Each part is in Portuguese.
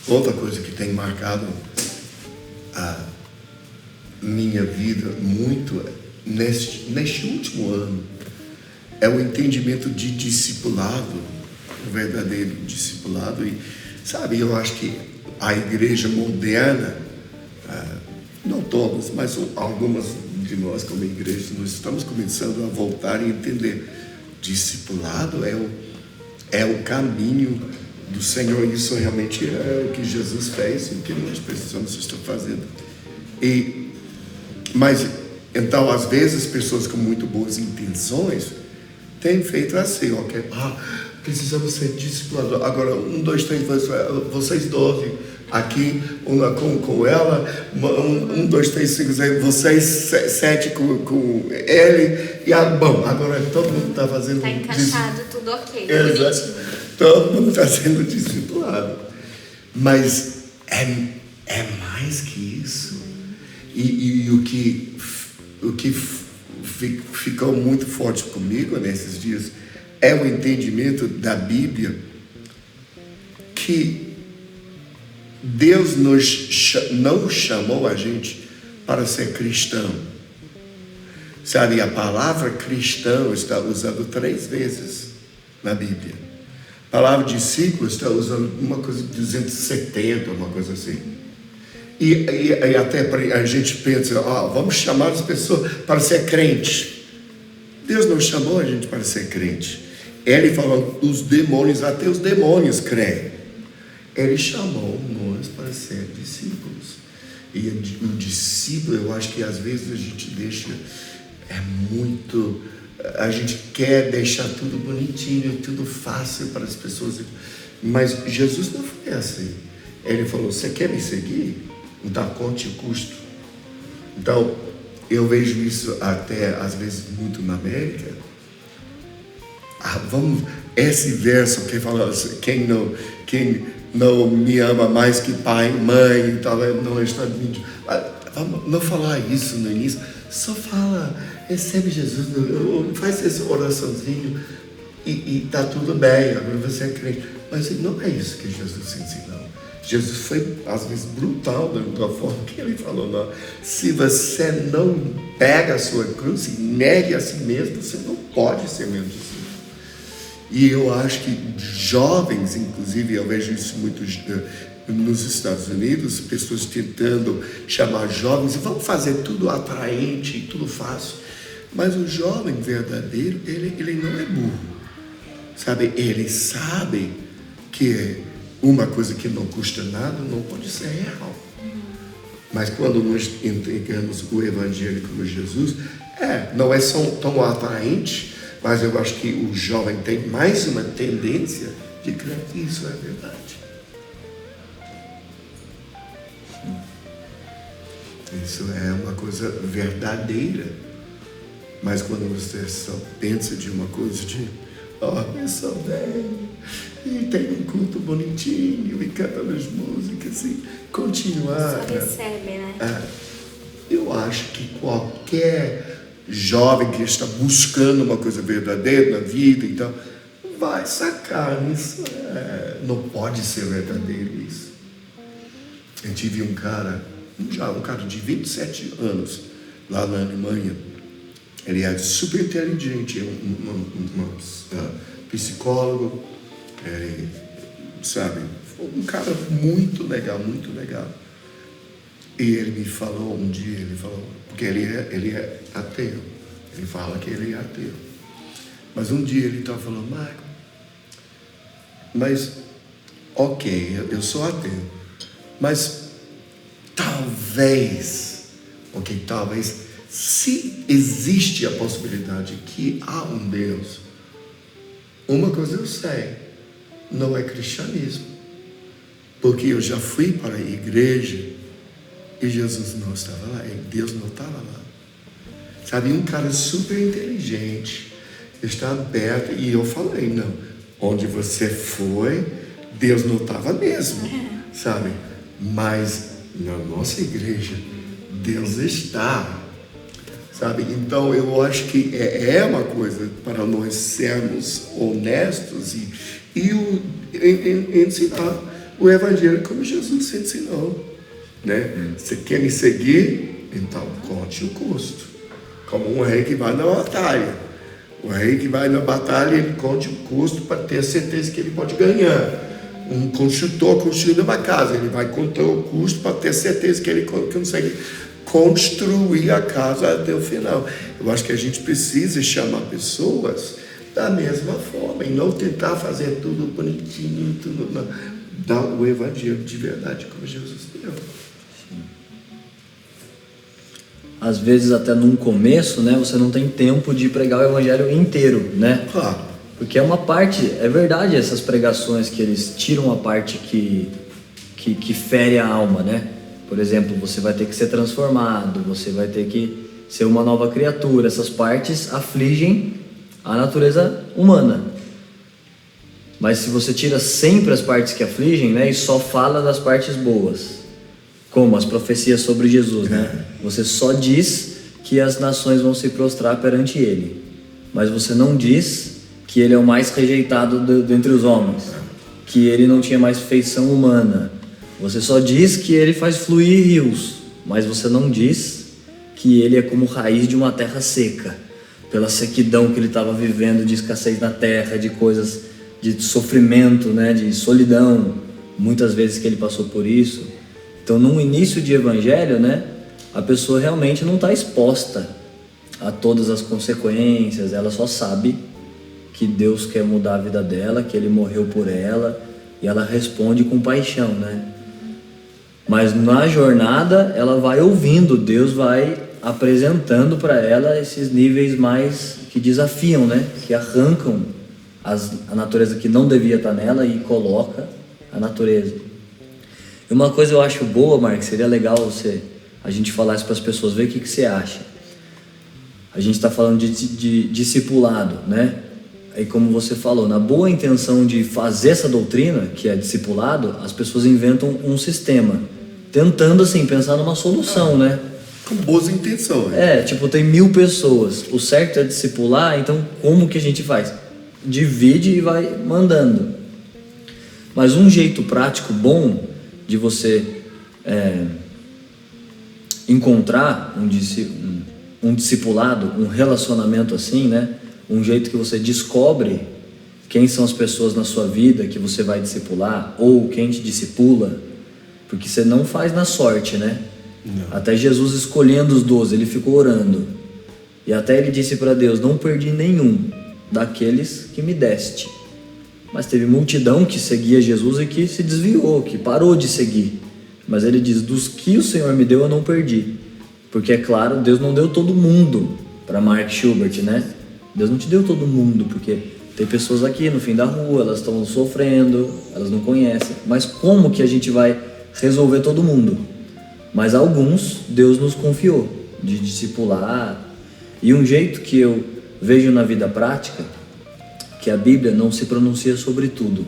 Outra coisa que tem marcado a minha vida muito neste último ano é o entendimento de discipulado, o verdadeiro discipulado. E, sabe, eu acho que a igreja moderna, não todas, mas algumas de nós como igreja, nós estamos começando a voltar e entender. Discipulado é o caminho do Senhor. Isso realmente é o que Jesus fez e o que nós precisamos estar fazendo. Mas, então, às vezes, pessoas com muito boas intenções têm feito assim, ok? Precisamos ser discipulados. Agora, 1, 2, 3, vocês 12 aqui, com ela, 1, 2, 3, 5, 6, vocês 7 com ele, e bom, agora todo mundo está fazendo... Está encaixado, tudo ok. Exato. Todo mundo está sendo discipulado. Mas é mais que isso. E o que ficou muito forte comigo nesses dias é o entendimento da Bíblia que Deus não chamou a gente para ser cristão. Sabe, a palavra cristão está usada 3 vezes na Bíblia. A palavra discípulo está usando uma coisa de 270, uma coisa assim. E até a gente pensa, vamos chamar as pessoas para ser crente. Deus não chamou a gente para ser crente. Ele falou, os demônios, até os demônios creem. Ele chamou nós para ser discípulos. E o discípulo, eu acho que às vezes a gente deixa, a gente quer deixar tudo bonitinho, tudo fácil para as pessoas. Mas Jesus não foi assim. Ele falou, você quer me seguir? Então, conte o custo. Então, eu vejo isso até, às vezes, muito na América. Esse verso que fala, quem não me ama mais que pai e mãe, e tal, não está mentindo. Vamos não falar isso no início, só fala, recebe Jesus, faz essa oraçãozinho e está tudo bem, agora você é crente. Mas não é isso que Jesus ensinou. Jesus foi, às vezes, brutal da forma que ele falou. Não. Se você não pega a sua cruz e negue a si mesmo, você não pode ser meu discípulo. E eu acho que jovens, inclusive, eu vejo isso muito nos Estados Unidos, pessoas tentando chamar jovens, e vamos fazer tudo atraente, tudo fácil. Mas o jovem verdadeiro, ele não é burro. Sabe, ele sabe que uma coisa que não custa nada não pode ser real. Mas quando nós entregamos o Evangelho como Jesus, não é tão atraente, mas eu acho que o jovem tem mais uma tendência de crer que isso é verdade. Isso é uma coisa verdadeira. Mas quando você só pensa de uma coisa de pessoa bem, e tem um culto bonitinho, e canta as músicas, e continuar. Só recebe, né? Eu acho que qualquer jovem que está buscando uma coisa verdadeira na vida, então, vai sacar isso. Não pode ser verdadeiro isso. Eu tive um cara de 27 anos, lá na Alemanha. Ele é super inteligente, psicólogo, sabe, um cara muito legal, muito legal. E ele me falou um dia, porque ele é ateu, ele fala que ele é ateu. Mas um dia ele estava falando, Marco, mas, ok, eu sou ateu, mas talvez, se existe a possibilidade que há um Deus, uma coisa eu sei, não é cristianismo. Porque eu já fui para a igreja e Jesus não estava lá, Deus não estava lá. Sabe, um cara super inteligente, está aberto, e eu falei, não, onde você foi, Deus não estava mesmo, sabe? Mas na nossa igreja, Deus está. Sabe? Então eu acho que é uma coisa para nós sermos honestos e ensinar o evangelho como Jesus ensinou, né? Você quer me seguir? Então conte o custo. Como um rei que vai na batalha. O rei que vai na batalha, ele conte o custo para ter certeza que ele pode ganhar. Um construtor construindo uma casa, ele vai contar o custo para ter certeza que ele consegue construir a casa até o final. Eu acho que a gente precisa chamar pessoas da mesma forma e não tentar fazer tudo bonitinho, tudo não. Dar o evangelho de verdade como Jesus deu. Às vezes até num começo, né, você não tem tempo de pregar o evangelho inteiro, né? Claro. Porque é uma parte, é verdade essas pregações que eles tiram a parte que fere a alma, né? Por exemplo, você vai ter que ser transformado, você vai ter que ser uma nova criatura. Essas partes afligem a natureza humana. Mas se você tira sempre as partes que afligem, né, e só fala das partes boas, como as profecias sobre Jesus, né? Você só diz que as nações vão se prostrar perante ele, mas você não diz que ele é o mais rejeitado dentre os homens, que ele não tinha mais feição humana. Você só diz que ele faz fluir rios, mas você não diz que ele é como raiz de uma terra seca, pela sequidão que ele estava vivendo, de escassez na terra, de coisas, de sofrimento, né, de solidão, muitas vezes que ele passou por isso. Então, num início de evangelho, né, a pessoa realmente não está exposta a todas as consequências, ela só sabe que Deus quer mudar a vida dela, que Ele morreu por ela, e ela responde com paixão, né? Mas na jornada, ela vai ouvindo, Deus vai apresentando para ela esses níveis mais que desafiam, né? Que arrancam a natureza que não devia estar nela e coloca a natureza. E uma coisa eu acho boa, Marcos, seria legal a gente falar isso para as pessoas, ver o que você acha. A gente está falando de discipulado, né? Aí, como você falou, na boa intenção de fazer essa doutrina, que é discipulado, as pessoas inventam um sistema, tentando, assim, pensar numa solução, né? Com boas intenções. Tipo, tem 1000 pessoas, o certo é discipular, então como que a gente faz? Divide e vai mandando. Mas um jeito prático bom de você encontrar um discipulado, um relacionamento assim, né? Um jeito que você descobre quem são as pessoas na sua vida que você vai discipular, ou quem te discipula, porque você não faz na sorte, né? Não. Até Jesus escolhendo os 12, ele ficou orando, e até ele disse para Deus: não perdi nenhum daqueles que me deste. Mas teve multidão que seguia Jesus e que se desviou, que parou de seguir. Mas ele diz: dos que o Senhor me deu eu não perdi. Porque é claro, Deus não deu todo mundo para Mark Schubert, né? Deus não te deu todo mundo, porque tem pessoas aqui no fim da rua, elas estão sofrendo, elas não conhecem. Mas como que a gente vai resolver todo mundo? Mas alguns Deus nos confiou de discipular. E um jeito que eu vejo na vida prática, que a Bíblia não se pronuncia sobre tudo.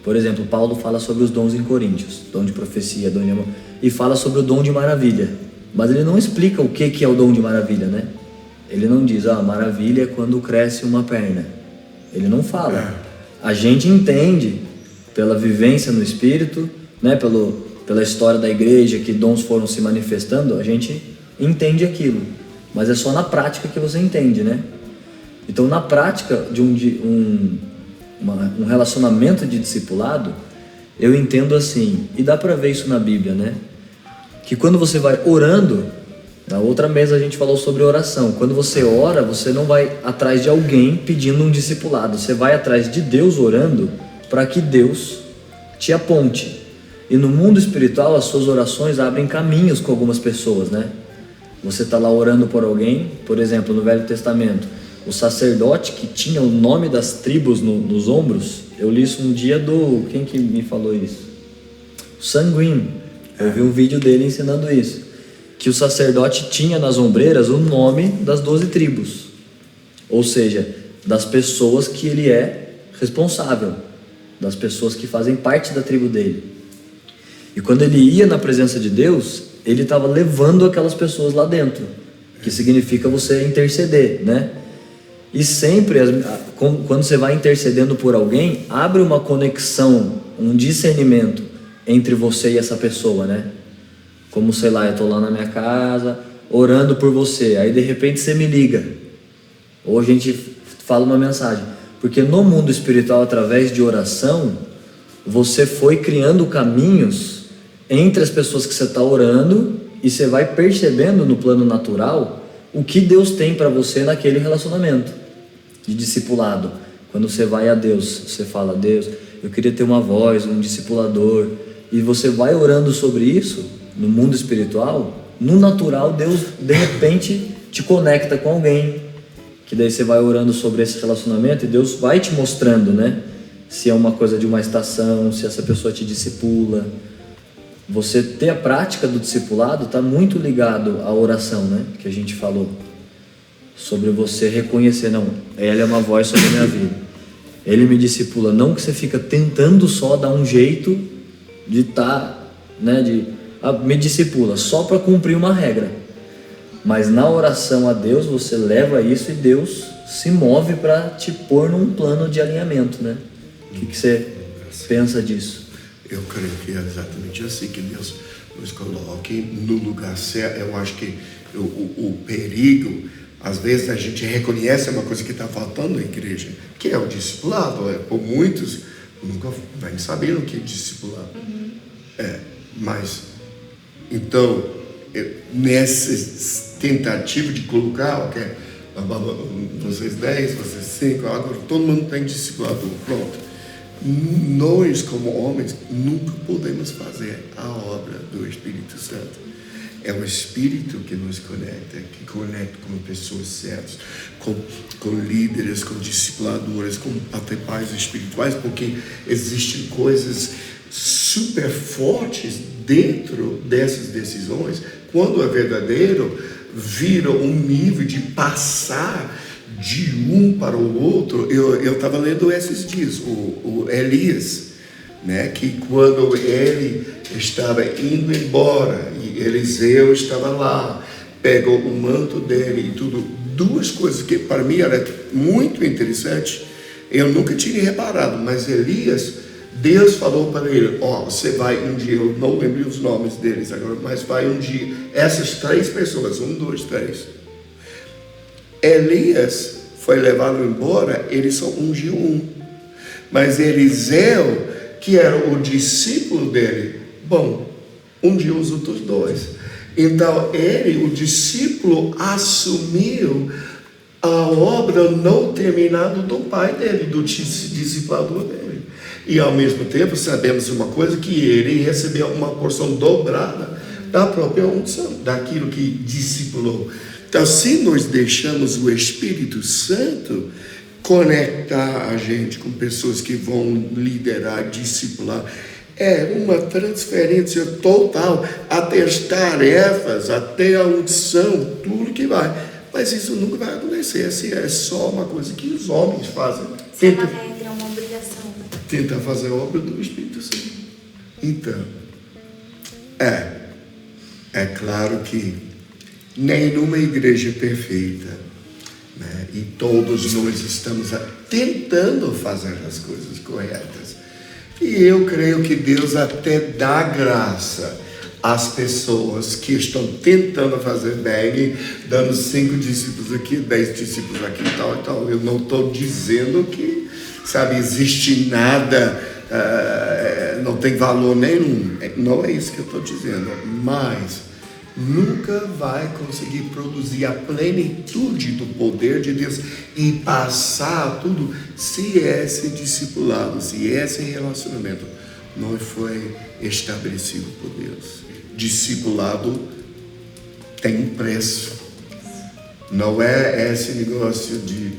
Por exemplo, Paulo fala sobre os dons em Coríntios, dom de profecia, dom de amor, e fala sobre o dom de maravilha. Mas ele não explica o que é o dom de maravilha, né? Ele não diz, maravilha é quando cresce uma perna. Ele não fala. A gente entende, pela vivência no Espírito, né? Pela história da igreja, que dons foram se manifestando, a gente entende aquilo. Mas é só na prática que você entende, né? Então, na prática de um relacionamento de discipulado, eu entendo assim, e dá para ver isso na Bíblia, né? Que quando você vai orando, na outra mesa a gente falou sobre oração. Quando você ora, você não vai atrás de alguém pedindo um discipulado. Você vai atrás de Deus orando para que Deus te aponte. E no mundo espiritual, as suas orações abrem caminhos com algumas pessoas, né? Você está lá orando por alguém, por exemplo, no Velho Testamento, o sacerdote que tinha o nome das tribos nos ombros, eu li isso um dia quem que me falou isso? O Sanguin. Eu vi um vídeo dele ensinando isso. Que o sacerdote tinha nas ombreiras o nome das 12 tribos. Ou seja, das pessoas que ele é responsável, das pessoas que fazem parte da tribo dele. E quando ele ia na presença de Deus, ele estava levando aquelas pessoas lá dentro, que significa você interceder, né? E sempre, quando você vai intercedendo por alguém, abre uma conexão, um discernimento entre você e essa pessoa, né? Como, sei lá, eu tô lá na minha casa orando por você, aí de repente você me liga, ou a gente fala uma mensagem, porque no mundo espiritual, através de oração, você foi criando caminhos entre as pessoas que você está orando, e você vai percebendo no plano natural o que Deus tem para você naquele relacionamento de discipulado. Quando você vai a Deus, você fala: Deus, eu queria ter uma voz, um discipulador, e você vai orando sobre isso no mundo espiritual. No natural, Deus de repente te conecta com alguém, que daí você vai orando sobre esse relacionamento e Deus vai te mostrando, né? Se é uma coisa de uma estação, se essa pessoa te discipula. Você ter a prática do discipulado está muito ligado à oração, né? Que a gente falou. Sobre você reconhecer, não, ele é uma voz sobre a minha vida. Ele me discipula, não que você fica tentando só dar um jeito de estar, né? Me discipula só para cumprir uma regra. Mas na oração a Deus, você leva isso e Deus se move para te pôr num plano de alinhamento, né? O que você pensa disso? Eu creio que é exatamente assim que Deus nos coloque no lugar certo. Eu acho que o perigo, às vezes a gente reconhece uma coisa que está faltando na igreja, que é o discipulado. Por muitos nunca nem saberam o que é discipulado. Mas então, nessa tentativa de colocar, ok, vocês 10, vocês 5, agora todo mundo tem discipulado, pronto. Nós, como homens, nunca podemos fazer a obra do Espírito Santo. É o Espírito que nos conecta, que conecta com pessoas certas, com líderes, com discipuladores, com até pais espirituais, porque existem coisas super fortes dentro dessas decisões. Quando é verdadeiro, vira um nível de passar de um para o outro. Eu estava lendo esses dias, o Elias, né, que quando ele estava indo embora, e Eliseu estava lá, pegou o manto dele e tudo, duas coisas que para mim era muito interessante, eu nunca tinha reparado, mas Elias, Deus falou para ele: você vai um dia, eu não lembro os nomes deles agora, mas vai um dia, essas 3 pessoas, 1, 2, 3, Elias foi levado embora, ele só ungiu um, mas Eliseu, que era o discípulo dele, ungiu os outros 2. Então ele, o discípulo, assumiu a obra não terminada do pai dele, do discipulador dele. E ao mesmo tempo sabemos uma coisa, que ele recebeu uma porção dobrada da própria unção, daquilo que discipulou. Então, se nós deixamos o Espírito Santo conectar a gente com pessoas que vão liderar, discipular, é uma transferência total, até as tarefas, até a unção, tudo que vai. Mas isso nunca vai acontecer, assim, é só uma coisa que os homens fazem. Isso é uma regra, é uma obrigação. Tentar fazer a obra do Espírito Santo. Então, é claro que nenhuma igreja é perfeita, né? E todos nós estamos tentando fazer as coisas corretas. E eu creio que Deus até dá graça às pessoas que estão tentando fazer bem, dando 5 discípulos aqui, 10 discípulos aqui e tal e tal. Eu não estou dizendo que, existe nada, não tem valor nenhum. Não é isso que eu estou dizendo. Mas nunca vai conseguir produzir a plenitude do poder de Deus e passar tudo se esse discipulado, se esse relacionamento não foi estabelecido por Deus. Discipulado tem um preço. Não é esse negócio de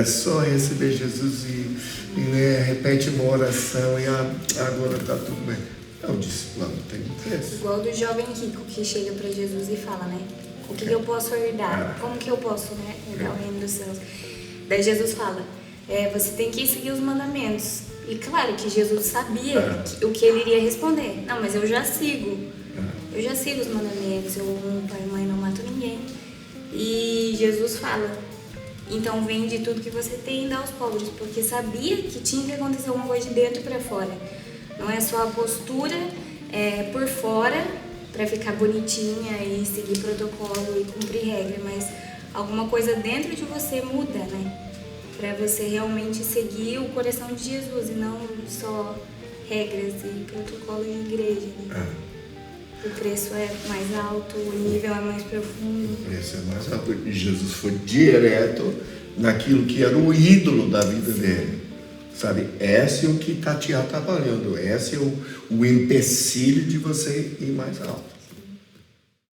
só receber Jesus e repete uma oração e agora está tudo bem. O discipulado tem um preço. Igual do jovem rico que chega para Jesus e fala, né? O que eu posso herdar? Como que eu posso, né, herdar o reino dos céus? Daí Jesus fala, você tem que seguir os mandamentos. E claro que Jesus sabia o que ele iria responder. Não, mas eu já sigo. Eu já sigo os mandamentos. Eu amo pai e mãe, não mato ninguém. E Jesus fala, então vende tudo que você tem e dá aos pobres. Porque sabia que tinha que acontecer alguma coisa de dentro para fora. Não é só a postura por fora para ficar bonitinha e seguir protocolo e cumprir regra, mas alguma coisa dentro de você muda, né? Para você realmente seguir o coração de Jesus e não só regras e protocolo em igreja, né? O preço é mais alto, o nível é mais profundo. O preço é mais alto. E Jesus foi direto naquilo que era o ídolo da vida dele. Sabe? Esse é o que está te atrapalhando. Esse é o empecilho de você ir mais alto.